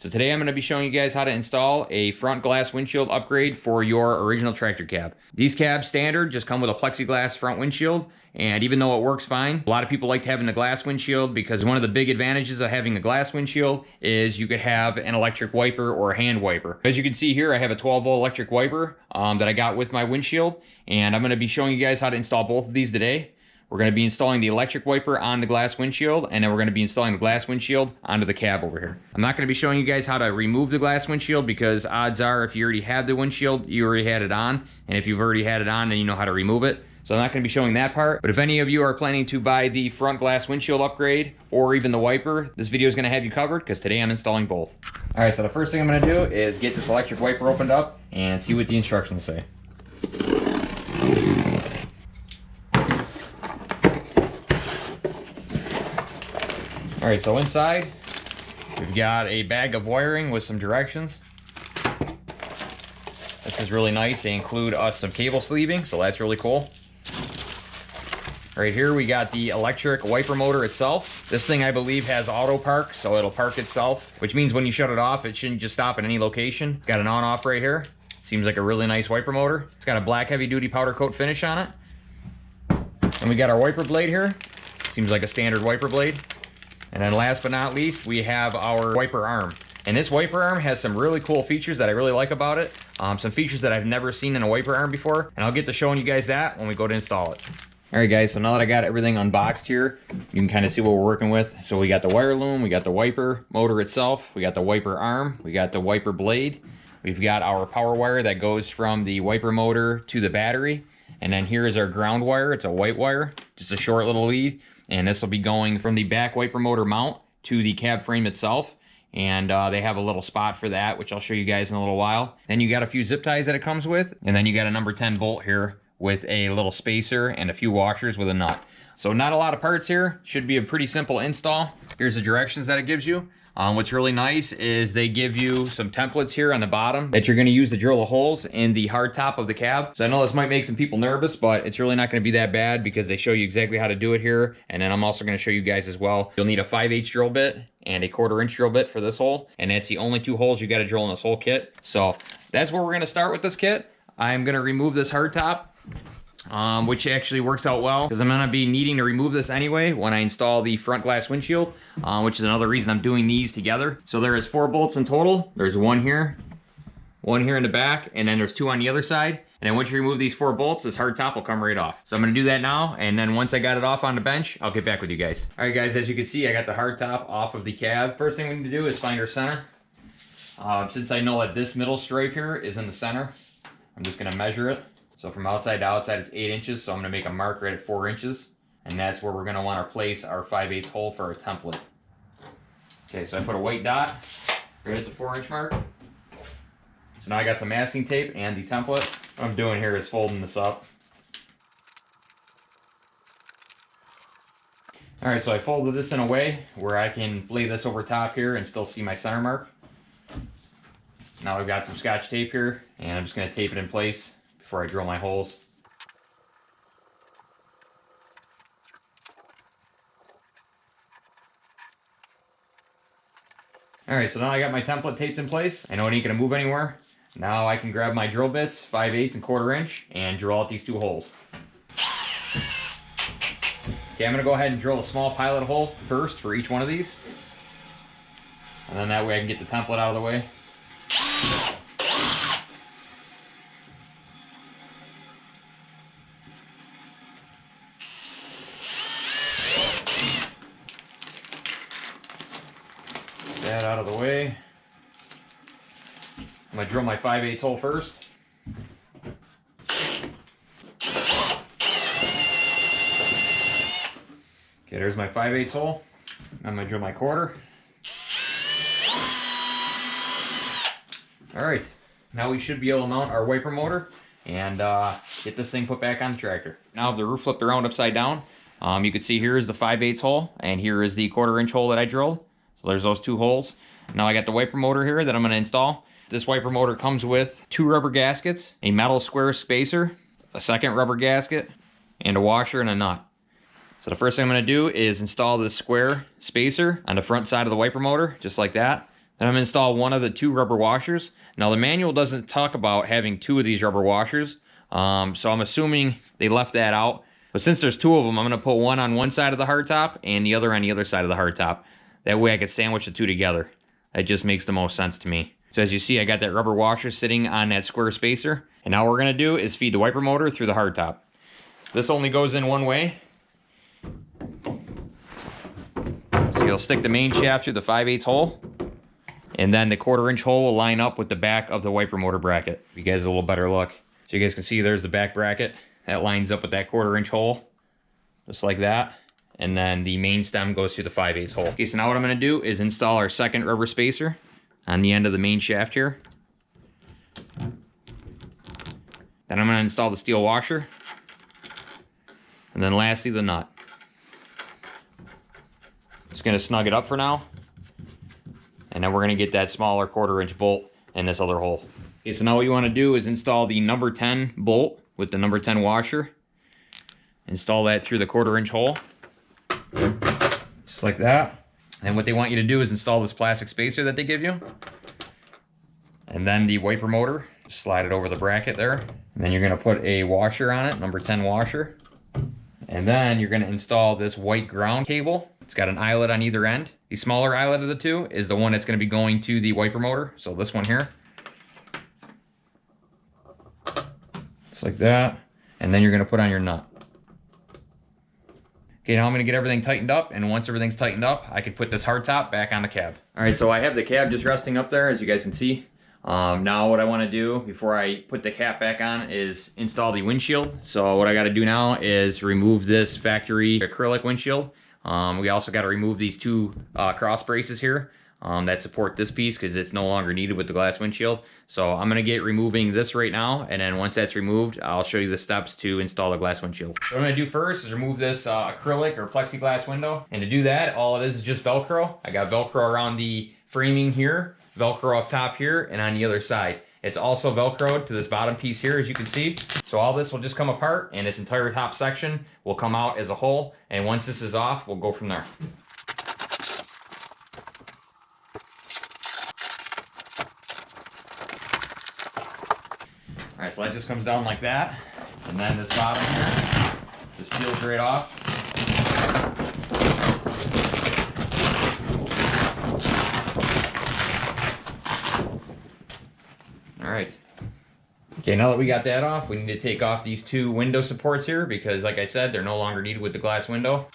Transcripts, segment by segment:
So today I'm going to be showing you guys how to install a front glass windshield upgrade for your original tractor cab. These cabs standard just come with a plexiglass front windshield, and even though it works fine, a lot of people like having the glass windshield because one of the big advantages of having a glass windshield is you could have an electric wiper or a hand wiper. As you can see here, I have a 12-volt electric wiper that I got with my windshield, and I'm going to be showing you guys how to install both of these today. We're going to be installing the electric wiper on the glass windshield, and then we're going to be installing the glass windshield onto the cab over here. I'm not going to be showing you guys how to remove the glass windshield because odds are if you already have the windshield, you already had it on. And if you've already had it on, then you know how to remove it. So I'm not going to be showing that part. But if any of you are planning to buy the front glass windshield upgrade or even the wiper, this video is going to have you covered because today I'm installing both. All right, so the first thing I'm going to do is get this electric wiper opened up and see what the instructions say. All right, so inside, we've got a bag of wiring with some directions. This is really nice. They include some cable sleeving, so that's really cool. Right here, we got the electric wiper motor itself. This thing, I believe, has auto park, so it'll park itself, which means when you shut it off, it shouldn't just stop at any location. Got an on-off right here. Seems like a really nice wiper motor. It's got a black heavy-duty powder coat finish on it. And we got our wiper blade here. Seems like a standard wiper blade. And then last but not least, we have our wiper arm. And this wiper arm has some really cool features that I really like about it. Some features that I've never seen in a wiper arm before. And I'll get to showing you guys that when we go to install it. All right, guys, so now that I got everything unboxed here, you can kind of see what we're working with. So we got the wire loom, we got the wiper motor itself, we got the wiper arm, we got the wiper blade. We've got our power wire that goes from the wiper motor to the battery. And then here is our ground wire. It's a white wire, just a short little lead. And this will be going from the back wiper motor mount to the cab frame itself. And they have a little spot for that, which I'll show you guys in a little while. Then you got a few zip ties that it comes with. And then you got a number 10 bolt here with a little spacer and a few washers with a nut. So not a lot of parts here. Should be a pretty simple install. Here's the directions that it gives you. What's really nice is they give you some templates here on the bottom that you're going to use to drill the holes in the hard top of the cab. So I know this might make some people nervous, but it's really not going to be that bad because they show you exactly how to do it here. And then I'm also going to show you guys as well. You'll need a 5/8 drill bit and a 1/4 inch drill bit for this hole. And that's the only two holes you got to drill in this whole kit. So that's where we're going to start with this kit. I'm going to remove this hard top. Which actually works out well because I'm going to be needing to remove this anyway when I install the front glass windshield, which is another reason I'm doing these together. So there is 4 bolts in total. There's one here in the back, and then there's 2 on the other side. And then once you remove these 4 bolts, this hard top will come right off. So I'm going to do that now, and then once I got it off on the bench, I'll get back with you guys. All right, guys, as you can see, I got the hard top off of the cab. First thing we need to do is find our center. Since I know that this middle stripe here is in the center, I'm just going to measure it. So from outside to outside, it's 8 inches. So I'm going to make a mark right at 4 inches. And that's where we're going to want to place our 5/8 hole for our template. Okay, so I put a white dot right at the 4-inch mark. So now I got some masking tape and the template. What I'm doing here is folding this up. All right, so I folded this in a way where I can lay this over top here and still see my center mark. Now I've got some Scotch tape here, and I'm just going to tape it in place before I drill my holes. Alright, so now I got my template taped in place. I know it ain't gonna move anywhere. Now I can grab my drill bits, 5/8 and 1/4 inch, and drill out these 2 holes. Okay, I'm gonna go ahead and drill a small pilot hole first for each one of these. And then that way I can get the template out of the way. That out of the way. I'm going to drill my 5/8 hole first. Okay, there's my 5/8 hole. I'm going to drill my 1/4. Alright, now we should be able to mount our wiper motor and get this thing put back on the tractor. Now if the roof flipped around upside down, you can see here is the 5/8 hole and here is the 1/4 inch hole that I drilled. So there's those 2 holes. Now I got the wiper motor here that I'm going to install. This wiper motor comes with 2 rubber gaskets, a metal square spacer, a second rubber gasket, and a washer and a nut. So the first thing I'm going to do is install this square spacer on the front side of the wiper motor, just like that. Then I'm going to install one of the 2 rubber washers. Now the manual doesn't talk about having 2 of these rubber washers, so I'm assuming they left that out. But since there's 2 of them, I'm going to put one on one side of the hardtop and the other on the other side of the hardtop. That way I can sandwich the 2 together. That just makes the most sense to me. So as you see, I got that rubber washer sitting on that square spacer. And now what we're going to do is feed the wiper motor through the hardtop. This only goes in one way. So you'll stick the main shaft through the 5/8 hole. And then the 1/4 hole will line up with the back of the wiper motor bracket. Give you guys a little better look. So you guys can see there's the back bracket. That lines up with that 1/4 hole. Just like that. And then the main stem goes through the 5/8 hole. Okay, so now what I'm going to do is install our second rubber spacer on the end of the main shaft here. Then I'm going to install the steel washer. And then lastly, the nut. Just going to snug it up for now. And then we're going to get that smaller 1/4 bolt in this other hole. Okay, so now what you want to do is install the number 10 bolt with the number 10 washer. Install that through the 1/4 hole. Just like that. And what they want you to do is install this plastic spacer that they give you. And then the wiper motor. Just slide it over the bracket there. And then you're going to put a washer on it, number 10 washer. And then you're going to install this white ground cable. It's got an eyelet on either end. The smaller eyelet of the 2 is the one that's going to be going to the wiper motor. So this one here. Just like that. And then you're going to put on your nut. Okay, now I'm going to get everything tightened up, and once everything's tightened up, I can put this hardtop back on the cab. All right, so I have the cab just resting up there, as you guys can see. Now what I want to do before I put the cap back on is install the windshield. So what I got to do now is remove this factory acrylic windshield. We also got to remove these 2 cross braces here that support this piece because it's no longer needed with the glass windshield. So I'm going to get removing this right now, and then once that's removed, I'll show you the steps to install the glass windshield. So what I'm going to do first is remove this acrylic or plexiglass window. And to do that, all it is just Velcro. I got Velcro around the framing here, Velcro up top here, and on the other side. It's also Velcroed to this bottom piece here, as you can see. So all this will just come apart, and this entire top section will come out as a whole. And once this is off, we'll go from there. All right, so that just comes down like that. And then this bottom here just peels right off. All right. Okay, now that we got that off, we need to take off these 2 window supports here because, like I said, they're no longer needed with the glass window.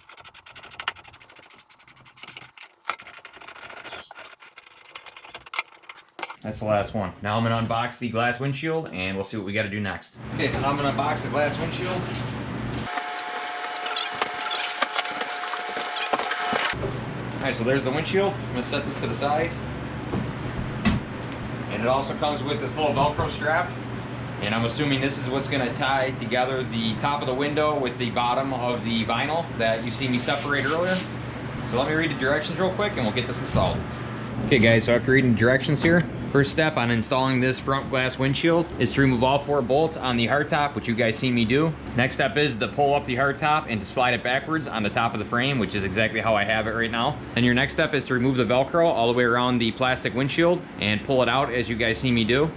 That's the last one. Now I'm going to unbox the glass windshield, and we'll see what we got to do next. Okay, so now I'm going to unbox the glass windshield. All right, so there's the windshield. I'm going to set this to the side. And it also comes with this little Velcro strap. And I'm assuming this is what's going to tie together the top of the window with the bottom of the vinyl that you see me separate earlier. So let me read the directions real quick and we'll get this installed. Okay guys, so after reading the directions here, first step on installing this front glass windshield is to remove all 4 bolts on the hardtop, which you guys see me do. Next step is to pull up the hardtop and to slide it backwards on the top of the frame, which is exactly how I have it right now. And your next step is to remove the Velcro all the way around the plastic windshield and pull it out as you guys see me do.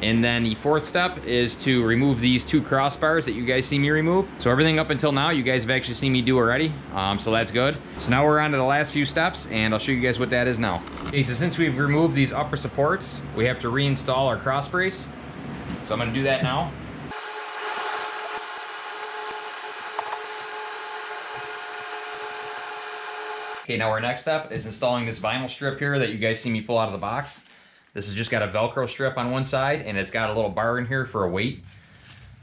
And then the 4th step is to remove these 2 crossbars that you guys see me remove. So everything up until now, you guys have actually seen me do already. So that's good. So now we're on to the last few steps, and I'll show you guys what that is now. Okay, so since we've removed these upper supports, we have to reinstall our cross brace. So I'm gonna do that now. Okay, now our next step is installing this vinyl strip here that you guys see me pull out of the box. This has just got a Velcro strip on one side, and it's got a little bar in here for a weight.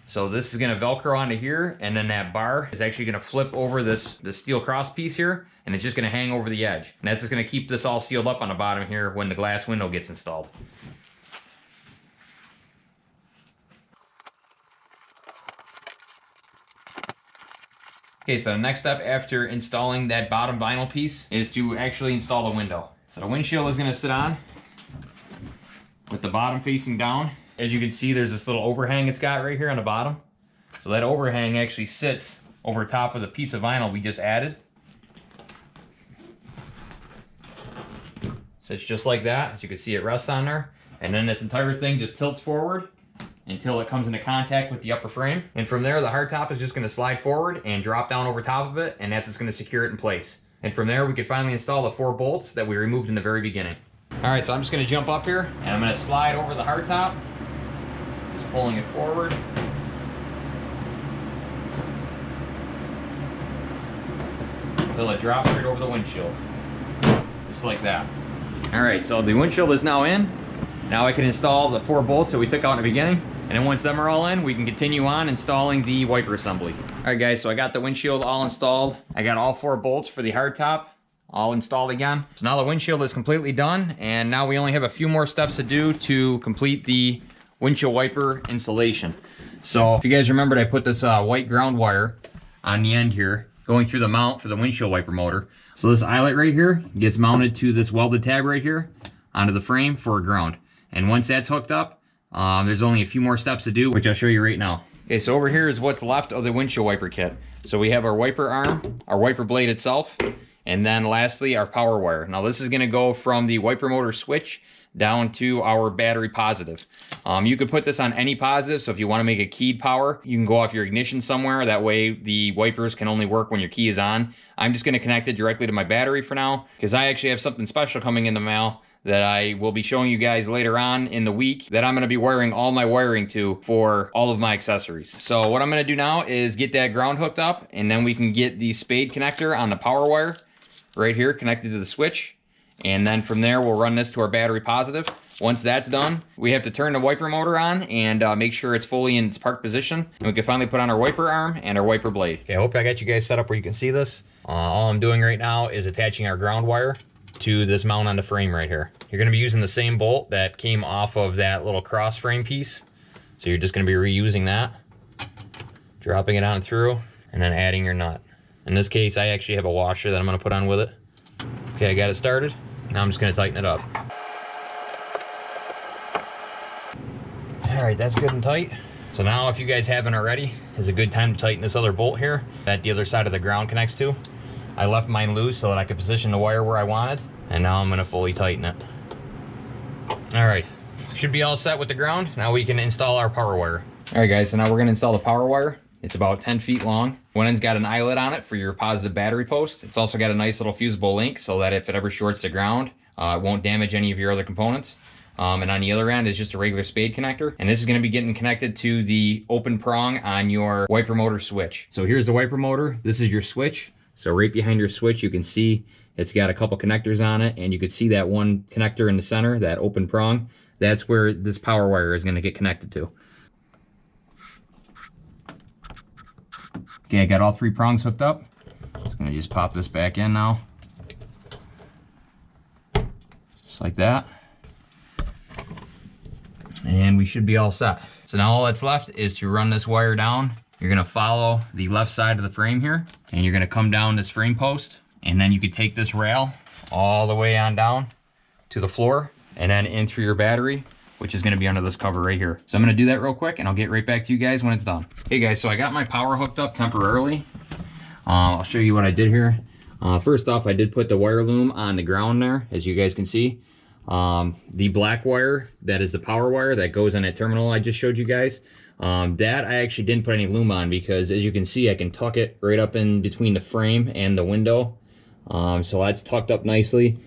So this is gonna Velcro onto here, and then that bar is actually gonna flip over this steel cross piece here, and it's just gonna hang over the edge. And that's just gonna keep this all sealed up on the bottom here when the glass window gets installed. Okay, so the next step after installing that bottom vinyl piece is to actually install the window. So the windshield is gonna sit on with the bottom facing down. As you can see, there's this little overhang it's got right here on the bottom. So that overhang actually sits over top of the piece of vinyl we just added. Sits just like that. As you can see, it rests on there. And then this entire thing just tilts forward until it comes into contact with the upper frame. And from there, the hardtop is just gonna slide forward and drop down over top of it, and that's just gonna secure it in place. And from there, we could finally install the 4 bolts that we removed in the very beginning. All right, so I'm just gonna jump up here, and I'm gonna slide over the hardtop, just pulling it forward. Until it drops right over the windshield. Just like that. All right, so the windshield is now in. Now I can install the 4 bolts that we took out in the beginning. And then once them are all in, we can continue on installing the wiper assembly. All right guys, so I got the windshield all installed. I got all 4 bolts for the hardtop all installed again. So now the windshield is completely done, and now we only have a few more steps to do to complete the windshield wiper installation. So if you guys remembered, I put this white ground wire on the end here, going through the mount for the windshield wiper motor. So this eyelet right here gets mounted to this welded tab right here onto the frame for a ground. And once that's hooked up, there's only a few more steps to do, which I'll show you right now. Okay, so over here is what's left of the windshield wiper kit. So we have our wiper arm, our wiper blade itself, and then lastly, our power wire. Now this is gonna go from the wiper motor switch down to our battery positive. You could put this on any positive, so if you wanna make a keyed power, you can go off your ignition somewhere. That way the wipers can only work when your key is on. I'm just gonna connect it directly to my battery for now, because I actually have something special coming in the mail that I will be showing you guys later on in the week that I'm gonna be wiring all my wiring to for all of my accessories. So what I'm gonna do now is get that ground hooked up, and then we can get the spade connector on the power wire right here connected to the switch. And then from there, we'll run this to our battery positive. Once that's done, we have to turn the wiper motor on and make sure it's fully in its park position. And we can finally put on our wiper arm and our wiper blade. Okay, I hope I got you guys set up where you can see this. All I'm doing right now is attaching our ground wire to this mount on the frame right here. You're gonna be using the same bolt that came off of that little cross frame piece. So you're just gonna be reusing that, dropping it on through, and then adding your nut. In this case, I actually have a washer that I'm gonna put on with it. Okay, I got it started. Now I'm just gonna tighten it up. All right, that's good and tight. So now if you guys haven't already, is a good time to tighten this other bolt here that the other side of the ground connects to. I left mine loose so that I could position the wire where I wanted, and now I'm gonna fully tighten it. All right, should be all set with the ground. Now we can install our power wire. All right guys, so now we're gonna install the power wire. It's about 10 feet long. One end's got an eyelet on it for your positive battery post. It's also got a nice little fusible link so that if it ever shorts the ground, it won't damage any of your other components. And on the other end is just a regular spade connector. And this is gonna be getting connected to the open prong on your wiper motor switch. So here's the wiper motor. This is your switch. So right behind your switch, you can see it's got a couple connectors on it, and you can see that one connector in the center, that open prong. That's where this power wire is gonna get connected to. Okay, I got all 3 prongs hooked up. Just gonna just pop this back in now. Just like that. And we should be all set. So now all that's left is to run this wire down. You're gonna follow the left side of the frame here, and you're gonna come down this frame post, and then you could take this rail all the way on down to the floor, and then in through your battery, which is gonna be under this cover right here. So I'm gonna do that real quick, and I'll get right back to you guys when it's done. Hey guys, so I got my power hooked up temporarily. I'll show you what I did here. First off, I did put the wire loom on the ground there, as you guys can see. The black wire, that is the power wire that goes on that terminal I just showed you guys. That I actually didn't put any loom on because, as you can see, I can tuck it right up in between the frame and the window. So that's tucked up nicely,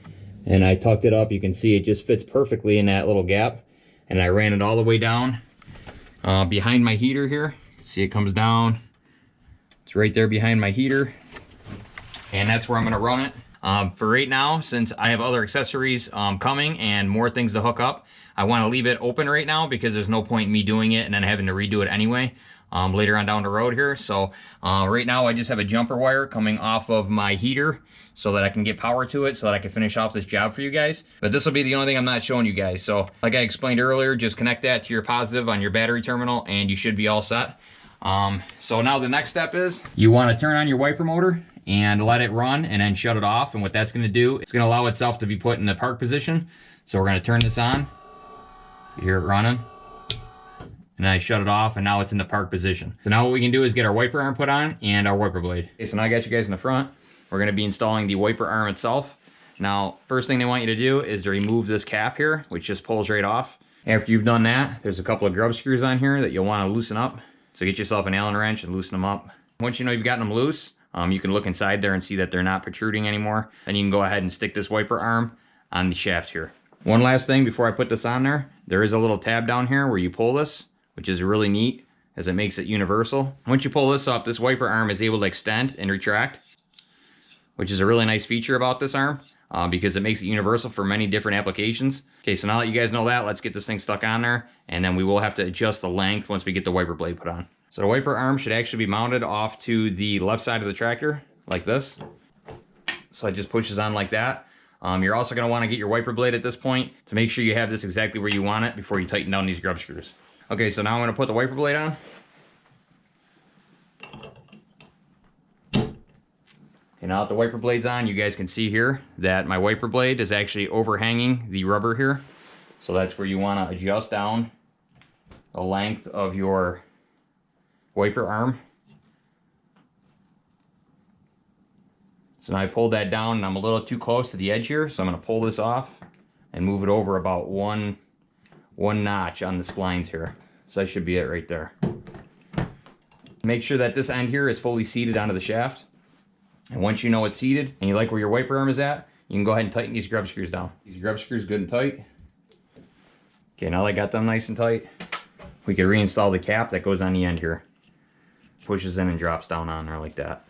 and I tucked it up. You can see it just fits perfectly in that little gap, and I ran it all the way down behind my heater here. See, it comes down. It's right there behind my heater, and that's where I'm gonna run it. For right now, since I have other accessories coming and more things to hook up, I want to leave it open right now because there's no point in me doing it and then having to redo it anyway later on down the road here. So right now I just have a jumper wire coming off of my heater so that I can get power to it so that I can finish off this job for you guys. But this will be the only thing I'm not showing you guys. So like I explained earlier, just connect that to your positive on your battery terminal and you should be all set. So now the next step is you want to turn on your wiper motor and let it run and then shut it off. And what that's gonna do, it's gonna allow itself to be put in the park position. So we're gonna turn this on. You hear it running. And then I shut it off and now it's in the park position. So now what we can do is get our wiper arm put on and our wiper blade. Okay, so now I got you guys in the front. We're gonna be installing the wiper arm itself. Now, first thing they want you to do is to remove this cap here, which just pulls right off. After you've done that, there's a couple of grub screws on here that you'll want to loosen up. So get yourself an Allen wrench and loosen them up. Once you know you've gotten them loose, you can look inside there and see that they're not protruding anymore. Then you can go ahead and stick this wiper arm on the shaft here. One last thing before I put this on there is a little tab down here where you pull this, which is really neat as it makes it universal. Once you pull this up, this wiper arm is able to extend and retract, which is a really nice feature about this arm. Because it makes it universal for many different applications. Okay, so now that you guys know that, let's get this thing stuck on there, and then we will have to adjust the length once we get the wiper blade put on. So the wiper arm should actually be mounted off to the left side of the tractor, like this. So it just pushes on like that. You're also going to want to get your wiper blade at this point to make sure you have this exactly where you want it before you tighten down these grub screws. Okay, so now I'm going to put the wiper blade on. And now that the wiper blade's on, you guys can see here that my wiper blade is actually overhanging the rubber here. So that's where you want to adjust down the length of your wiper arm. So now I pulled that down and I'm a little too close to the edge here. So I'm going to pull this off and move it over about one notch on the splines here. So that should be it right there. Make sure that this end here is fully seated onto the shaft. And once you know it's seated and you like where your wiper arm is at, you can go ahead and tighten these grub screws down. These grub screws good and tight. Okay, now that I got them nice and tight, we can reinstall the cap that goes on the end here. Pushes in and drops down on there like that.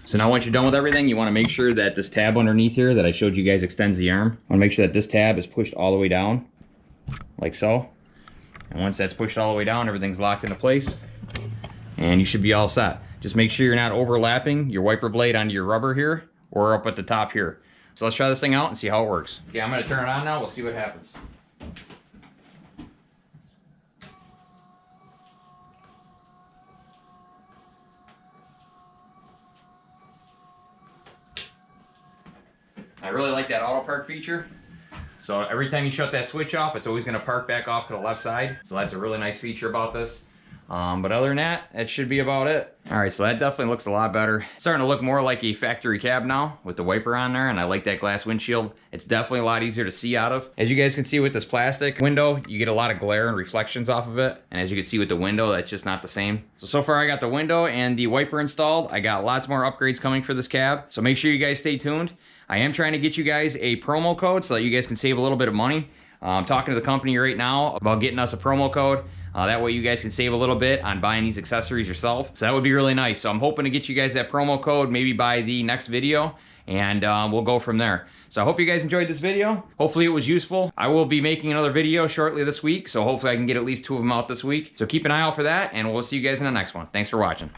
So now once you're done with everything, you want to make sure that this tab underneath here that I showed you guys extends the arm. I want to make sure that this tab is pushed all the way down, like so. And once that's pushed all the way down, everything's locked into place. And you should be all set. Just make sure you're not overlapping your wiper blade onto your rubber here or up at the top here. So let's try this thing out and see how it works. Okay, I'm going to turn it on now. We'll see what happens. I really like that auto park feature. So every time you shut that switch off, it's always going to park back off to the left side. So that's a really nice feature about this. But other than that, that should be about it. All right, so that definitely looks a lot better. It's starting to look more like a factory cab now with the wiper on there, and I like that glass windshield. It's definitely a lot easier to see out of. As you guys can see with this plastic window, you get a lot of glare and reflections off of it. And as you can see with the window, that's just not the same. So far I got the window and the wiper installed. I got lots more upgrades coming for this cab. So make sure you guys stay tuned. I am trying to get you guys a promo code so that you guys can save a little bit of money. I'm talking to the company right now about getting us a promo code. That way you guys can save a little bit on buying these accessories yourself. So that would be really nice. So I'm hoping to get you guys that promo code maybe by the next video, and we'll go from there. So I hope you guys enjoyed this video. Hopefully it was useful. I will be making another video shortly this week, so hopefully I can get at least 2 of them out this week. So keep an eye out for that, and we'll see you guys in the next one. Thanks for watching.